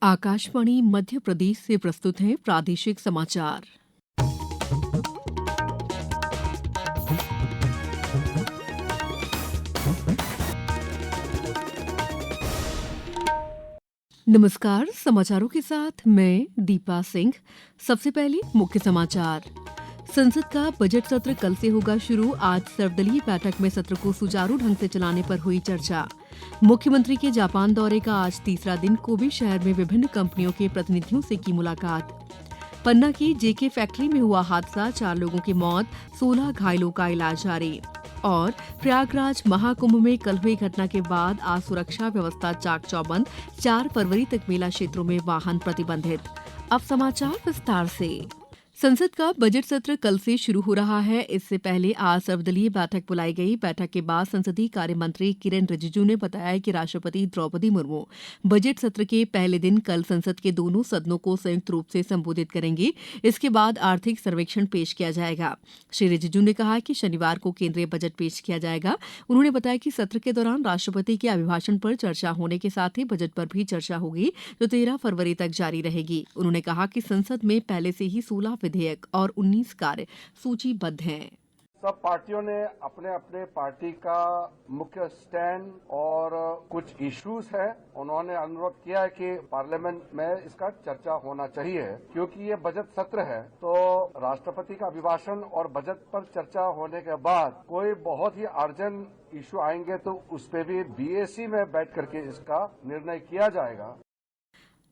आकाशवाणी मध्य प्रदेश से प्रस्तुत हैं प्रादेशिक समाचार। नमस्कार, समाचारों के साथ मैं दीपा सिंह। सबसे पहले मुख्य समाचार। संसद का बजट सत्र कल से होगा शुरू। आज सर्वदलीय बैठक में सत्र को सुचारू ढंग से चलाने पर हुई चर्चा। मुख्यमंत्री के जापान दौरे का आज तीसरा दिन। कोबे शहर में विभिन्न कंपनियों के प्रतिनिधियों से की मुलाकात। पन्ना की जेके फैक्ट्री में हुआ हादसा, 4 लोगों की मौत, 16 घायलों का इलाज जारी। और प्रयागराज महाकुंभ में कल हुई घटना के बाद आज सुरक्षा व्यवस्था चाक चौबंद। 4 फरवरी तक मेला क्षेत्रों में वाहन प्रतिबंधित। अब समाचार विस्तार से। संसद का बजट सत्र कल से शुरू हो रहा है। इससे पहले आज सर्वदलीय बैठक बुलाई गई। बैठक के बाद संसदीय कार्य मंत्री किरेन रिजिजू ने बताया कि राष्ट्रपति द्रौपदी मुर्मू बजट सत्र के पहले दिन कल संसद के दोनों सदनों को संयुक्त रूप से संबोधित करेंगे। इसके बाद आर्थिक सर्वेक्षण पेश किया जाएगा। श्री रिजिजू ने कहा कि शनिवार को केंद्रीय बजट पेश किया जाएगा। उन्होंने बताया कि सत्र के दौरान राष्ट्रपति के अभिभाषण पर चर्चा होने के साथ ही बजट पर भी चर्चा होगी, जो 13 फरवरी तक जारी रहेगी। उन्होंने कहा कि संसद में पहले से ही 16 विधेयक और 19 कार्य सूचीबद्ध हैं। सब पार्टियों ने अपने अपने पार्टी का मुख्य स्टैंड और कुछ इश्यूज है, उन्होंने अनुरोध किया है कि पार्लियामेंट में इसका चर्चा होना चाहिए। क्योंकि ये बजट सत्र है तो राष्ट्रपति का अभिभाषण और बजट पर चर्चा होने के बाद कोई बहुत ही अर्जेंट इश्यू आएंगे तो उस पर भी बीएसी में बैठ करके इसका निर्णय किया जाएगा।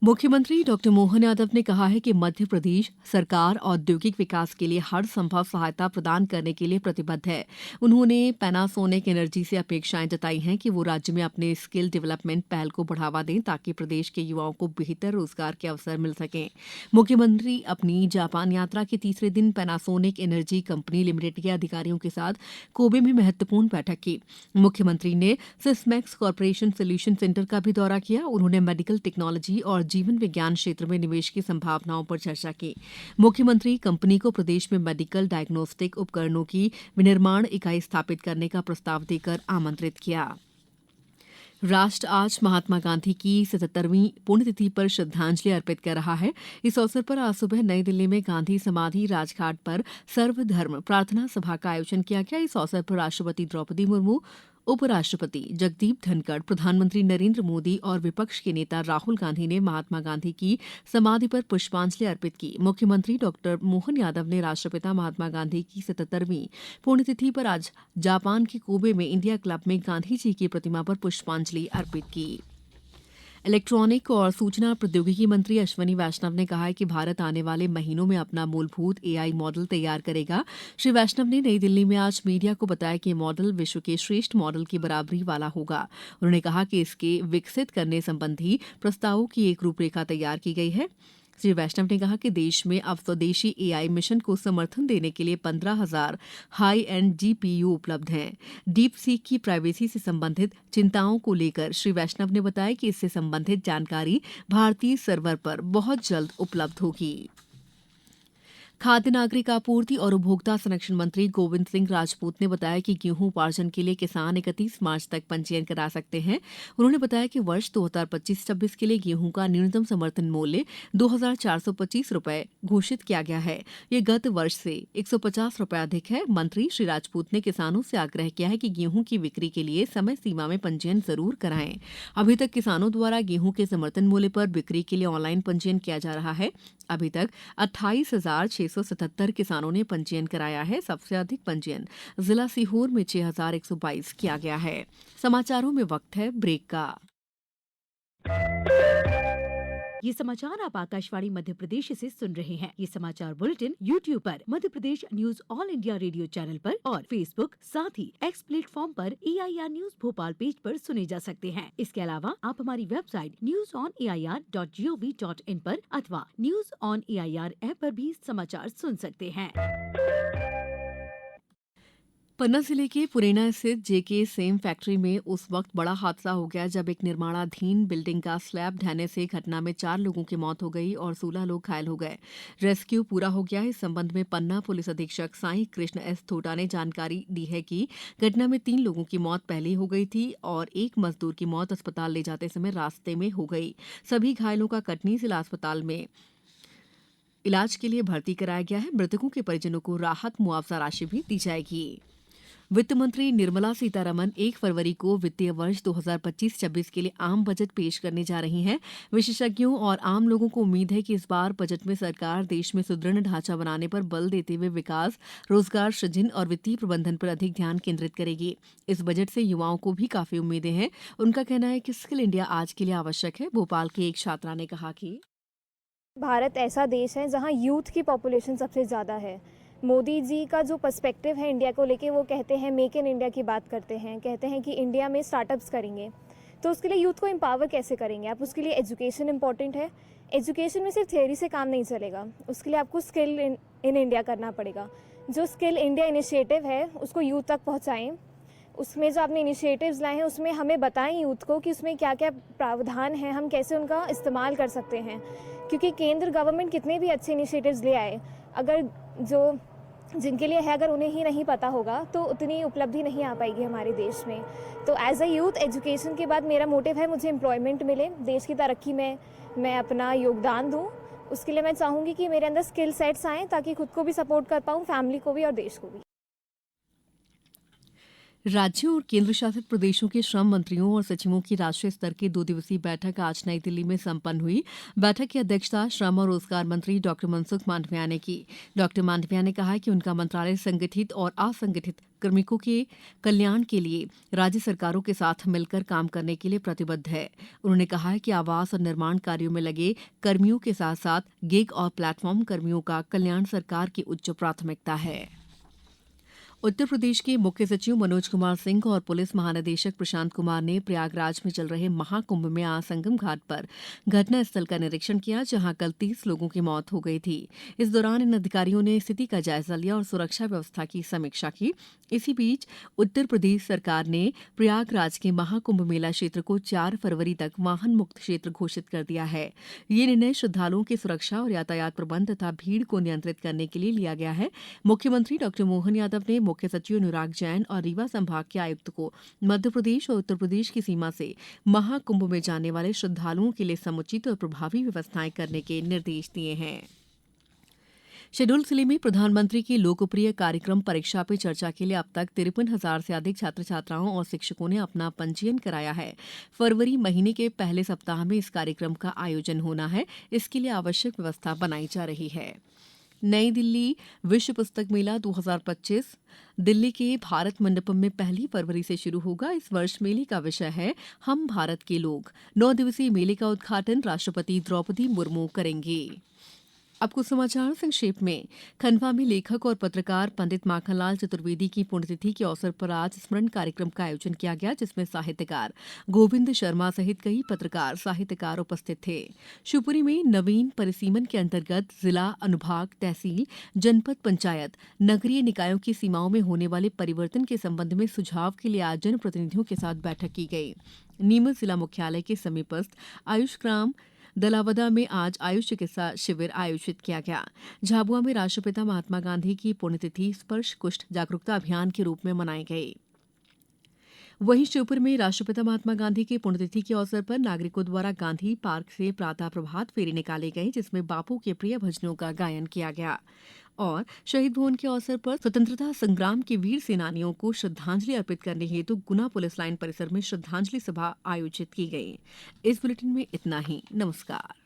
मुख्यमंत्री डॉ मोहन यादव ने कहा है कि मध्य प्रदेश सरकार औद्योगिक विकास के लिए हर संभव सहायता प्रदान करने के लिए प्रतिबद्ध है। उन्होंने पैनासोनिक एनर्जी से अपेक्षाएं जताई हैं कि वो राज्य में अपने स्किल डेवलपमेंट पहल को बढ़ावा दें ताकि प्रदेश के युवाओं को बेहतर रोजगार के अवसर मिल सकें। मुख्यमंत्री अपनी जापान यात्रा के तीसरे दिन पैनासोनिक एनर्जी कंपनी लिमिटेड के अधिकारियों के साथ कोबे में महत्वपूर्ण बैठक की। मुख्यमंत्री ने सिस्मैक्स कॉर्पोरेशन सोल्यूशन सेंटर का भी दौरा किया। उन्होंने मेडिकल टेक्नोलॉजी और जीवन विज्ञान क्षेत्र में निवेश की संभावनाओं पर चर्चा की। मुख्यमंत्री कंपनी को प्रदेश में मेडिकल डायग्नोस्टिक उपकरणों की विनिर्माण इकाई स्थापित करने का प्रस्ताव देकर आमंत्रित किया। राष्ट्र आज महात्मा गांधी की 77वीं पुण्यतिथि पर श्रद्धांजलि अर्पित कर रहा है। इस अवसर पर आज सुबह नई दिल्ली में गांधी समाधि राजघाट पर सर्वधर्म प्रार्थना सभा का आयोजन किया गया। इस अवसर पर राष्ट्रपति द्रौपदी मुर्मू, उपराष्ट्रपति जगदीप धनखड़, प्रधानमंत्री नरेंद्र मोदी और विपक्ष के नेता राहुल गांधी ने महात्मा गांधी की समाधि पर पुष्पांजलि अर्पित की। मुख्यमंत्री डॉ मोहन यादव ने राष्ट्रपिता महात्मा गांधी की 77वीं पुण्यतिथि पर आज जापान के कोबे में इंडिया क्लब में गांधी जी की प्रतिमा पर पुष्पांजलि अर्पित की। इलेक्ट्रॉनिक और सूचना प्रौद्योगिकी मंत्री अश्विनी वैष्णव ने कहा है कि भारत आने वाले महीनों में अपना मूलभूत एआई मॉडल तैयार करेगा। श्री वैष्णव ने नई दिल्ली में आज मीडिया को बताया कि ये मॉडल विश्व के श्रेष्ठ मॉडल की बराबरी वाला होगा। उन्होंने कहा कि इसके विकसित करने संबंधी प्रस्तावों की एक रूपरेखा तैयार की गई है। श्री वैष्णव ने कहा कि देश में अब स्वदेशी एआई मिशन को समर्थन देने के लिए 15,000 हाई एंड जीपीयू उपलब्ध हैं। डीप सीक की प्राइवेसी से संबंधित चिंताओं को लेकर श्री वैष्णव ने बताया कि इससे संबंधित जानकारी भारतीय सर्वर पर बहुत जल्द उपलब्ध होगी। खाद्य नागरिक आपूर्ति और उपभोक्ता संरक्षण मंत्री गोविंद सिंह राजपूत ने बताया कि गेहूं उपार्जन के लिए किसान 31 मार्च तक पंजीयन करा सकते हैं। उन्होंने बताया कि वर्ष 2025-26 के लिए गेहूं का न्यूनतम समर्थन मूल्य 2,425 रुपये घोषित किया गया है। ये गत वर्ष से 150 रुपये अधिक है। मंत्री श्री राजपूत ने किसानों से आग्रह किया है कि गेहूं की बिक्री के लिए समय सीमा में पंजीयन जरूर कराएं। अभी तक किसानों द्वारा गेहूं के समर्थन मूल्य पर बिक्री के लिए ऑनलाइन पंजीयन किया जा रहा है। अभी तक 28,677 किसानों ने पंजीयन कराया है। सबसे अधिक पंजीयन जिला सीहोर में 6,122 किया गया है। समाचारों में वक्त है ब्रेक का। ये समाचार आप आकाशवाणी मध्य प्रदेश से सुन रहे हैं। ये समाचार बुलेटिन YouTube पर Madhya Pradesh news all India radio channel पर और फेसबुक साथ ही एक्स प्लेटफॉर्म पर AIR न्यूज भोपाल पेज पर सुने जा सकते हैं। इसके अलावा आप हमारी वेबसाइट newsonair.gov.in पर अथवा न्यूज ऑन AIR ऐप पर भी समाचार सुन सकते हैं। पन्ना जिले के पुरेना स्थित जेके सेम फैक्ट्री में उस वक्त बड़ा हादसा हो गया जब एक निर्माणाधीन बिल्डिंग का स्लैब ढहने से घटना में 4 लोगों की मौत हो गई और 16 लोग घायल हो गए। रेस्क्यू पूरा हो गया है। इस संबंध में पन्ना पुलिस अधीक्षक साई कृष्ण एस थोटा ने जानकारी दी है कि घटना में 3 लोगों की मौत पहले ही हो गई थी और एक मजदूर की मौत अस्पताल ले जाते समय रास्ते में हो गई। सभी घायलों का कटनी जिला अस्पताल में इलाज के लिए भर्ती कराया गया है। मृतकों के परिजनों को राहत मुआवजा राशि भी दी जाएगी। वित्त मंत्री निर्मला सीतारमण 1 फरवरी को वित्तीय वर्ष 2025-26 के लिए आम बजट पेश करने जा रही हैं। विशेषज्ञों और आम लोगों को उम्मीद है कि इस बार बजट में सरकार देश में सुदृढ़ ढांचा बनाने पर बल देते हुए विकास, रोजगार सृजन और वित्तीय प्रबंधन पर अधिक ध्यान केंद्रित करेगी। इस बजट से युवाओं को भी काफी उम्मीदें हैं। उनका कहना है कि स्किल इंडिया आज के लिए आवश्यक है। भोपाल की एक छात्रा ने कहा कि भारत ऐसा देश है जहां यूथ की पॉपुलेशन सबसे ज़्यादा है। मोदी जी का जो पर्सपेक्टिव है इंडिया को लेके, वो कहते हैं मेक इन इंडिया की बात करते हैं, कहते हैं कि इंडिया में स्टार्टअप्स करेंगे। तो उसके लिए यूथ को एम्पावर कैसे करेंगे आप? उसके लिए एजुकेशन इंपॉर्टेंट है। एजुकेशन में सिर्फ थ्योरी से काम नहीं चलेगा, उसके लिए आपको स्किल इन इंडिया करना पड़ेगा। जो स्किल इंडिया इनिशिएटिव है उसको यूथ तक पहुँचाएँ। उसमें जो आपने इनिशिएटिव्स लाए हैं उसमें हमें बताएं यूथ को कि उसमें क्या क्या प्रावधान है, हम कैसे उनका इस्तेमाल कर सकते हैं। क्योंकि केंद्र गवर्नमेंट कितने भी अच्छे इनिशिएटिव्स ले आए, अगर जो जिनके लिए है अगर उन्हें ही नहीं पता होगा तो उतनी उपलब्धि नहीं आ पाएगी हमारे देश में। तो एज अ यूथ एजुकेशन के बाद मेरा मोटिव है मुझे एम्प्लॉयमेंट मिले, देश की तरक्की में मैं अपना योगदान दूँ। उसके लिए मैं चाहूँगी कि मेरे अंदर स्किल सेट्स आएँ ताकि खुद को भी सपोर्ट कर पाऊँ, फैमिली को भी और देश को भी। राज्यों और केंद्र शासित प्रदेशों के श्रम मंत्रियों और सचिवों की राष्ट्रीय स्तर की 2 दिवसीय बैठक आज नई दिल्ली में संपन्न हुई। बैठक की अध्यक्षता श्रम और रोजगार मंत्री डॉ मनसुख मांडविया ने की। डॉ मांडविया ने कहा कि उनका मंत्रालय संगठित और असंगठित कार्मिकों के कल्याण के लिए राज्य सरकारों के साथ मिलकर काम करने के लिए प्रतिबद्ध है। उन्होंने कहा है कि आवास और निर्माण कार्यों में लगे कर्मियों के साथ साथ गिग और प्लेटफॉर्म कर्मियों का कल्याण सरकार की उच्च प्राथमिकता है। उत्तर प्रदेश के मुख्य सचिव मनोज कुमार सिंह और पुलिस महानिदेशक प्रशांत कुमार ने प्रयागराज में चल रहे महाकुंभ में आज संगम घाट पर घटनास्थल का निरीक्षण किया, जहां कल 30 लोगों की मौत हो गई थी। इस दौरान इन अधिकारियों ने स्थिति का जायजा लिया और सुरक्षा व्यवस्था की समीक्षा की। इसी बीच उत्तर प्रदेश सरकार ने प्रयागराज के महाकुंभ मेला क्षेत्र को 4 फरवरी तक वाहन मुक्त क्षेत्र घोषित कर दिया है। ये निर्णय श्रद्धालुओं की सुरक्षा और यातायात प्रबंध तथा भीड़ को नियंत्रित करने के लिए लिया गया है। मुख्यमंत्री डॉ मोहन यादव ने मुख्य सचिव अनुराग जैन और रीवा संभाग के आयुक्त को मध्य प्रदेश और उत्तर प्रदेश की सीमा से महाकुंभ में जाने वाले श्रद्धालुओं के लिए समुचित और प्रभावी व्यवस्थाएं करने के निर्देश दिए हैं। शहडोल जिले में प्रधानमंत्री के लोकप्रिय कार्यक्रम परीक्षा पे चर्चा के लिए अब तक 53,000 से अधिक छात्र छात्राओं और शिक्षकों ने अपना पंजीयन कराया है। फरवरी महीने के पहले सप्ताह में इस कार्यक्रम का आयोजन होना है। इसके लिए आवश्यक व्यवस्था बनाई जा रही है। नई दिल्ली विश्व पुस्तक मेला 2025 दिल्ली के भारत मंडपम में 1 फरवरी से शुरू होगा। इस वर्ष मेले का विषय है हम भारत के लोग। 9 दिवसीय मेले का उद्घाटन राष्ट्रपति द्रौपदी मुर्मू करेंगे। अब कुछ समाचार संक्षेप में। खंडवा में लेखक और पत्रकार पंडित माखनलाल चतुर्वेदी की पुण्यतिथि के अवसर पर आज स्मरण कार्यक्रम का आयोजन किया गया, जिसमें साहित्यकार गोविंद शर्मा सहित कई पत्रकार साहित्यकार उपस्थित थे। शिवपुरी में नवीन परिसीमन के अंतर्गत जिला, अनुभाग, तहसील, जनपद पंचायत, नगरीय निकायों की सीमाओं में होने वाले परिवर्तन के संबंध में सुझाव के लिए आज जनप्रतिनिधियों के साथ बैठक की गई। नीमच जिला मुख्यालय के समीपस्थ आयुष ग्राम दलावदा में आज आयुष चिकित्सा शिविर आयोजित किया गया। झाबुआ में राष्ट्रपिता महात्मा गांधी की पुण्यतिथि स्पर्श कुष्ठ जागरूकता अभियान के रूप में मनाई गई। वहीं श्योपुर में राष्ट्रपिता महात्मा गांधी की पुण्यतिथि के अवसर पर नागरिकों द्वारा गांधी पार्क से प्रातः प्रभात फेरी निकाले गए, जिसमें बापू के प्रिय भजनों का गायन किया गया। और शहीद भवन के अवसर पर स्वतंत्रता संग्राम के वीर सेनानियों को श्रद्धांजलि अर्पित करने हेतु गुना पुलिस लाइन परिसर में श्रद्धांजलि सभा आयोजित की गई। इस बुलेटिन में इतना ही। नमस्कार।